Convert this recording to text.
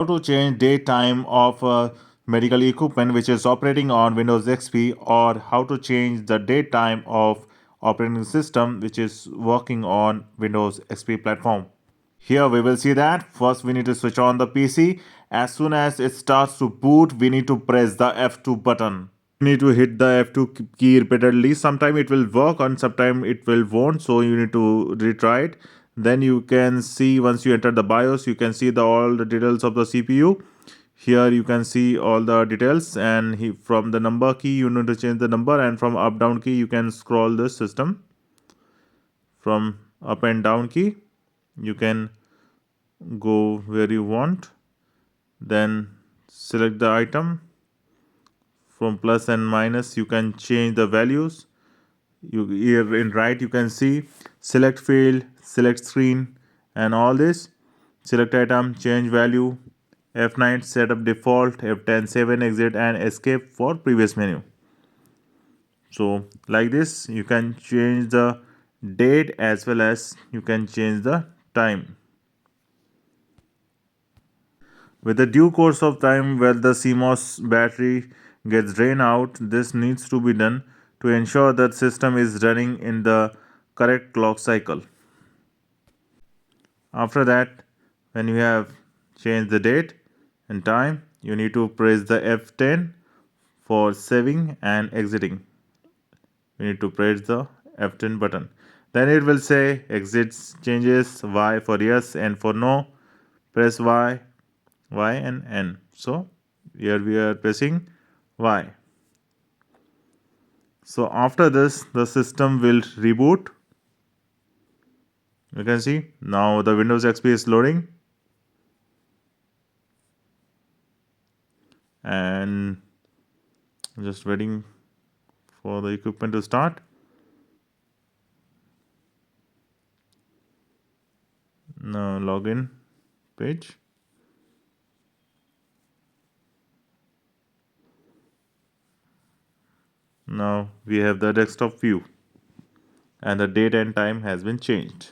How to change date time of medical equipment which is operating on Windows XP, or how to change the date time of operating system which is working on Windows XP platform. Here we will see that first we need to switch on the PC. As soon as it starts to boot, we need to press the F2 button. You need to hit the F2 key repeatedly. Sometime it will work and sometime it will won't, so you need to retry it. Then you can see, once you enter the BIOS, you can see all the details of the CPU. Here you can see all the details, and from the number key you need to change the number, and from up down key you can scroll the system. From up and down key you can go where you want, then select the item. From plus and minus you can change the values. Here in right you can see select field, select screen, and all this. Select item, change value, F9 set up default, F10 save and exit, and escape for previous menu. So like this you can change the date as well as you can change the time. With the due course of time where the CMOS battery gets drained out, this needs to be done to ensure that system is running in the correct clock cycle. After that, when you have changed the date and time, you need to press the F10 for saving and exiting. You need to press the F10 button. Then it will say exits changes, Y for yes, and for no, press Y, Y and N. So here we are pressing Y. So after this, the system will reboot. You can see now the Windows XP is loading, and just waiting for the equipment to start. Now login page. Now we have the desktop view, and the date and time has been changed.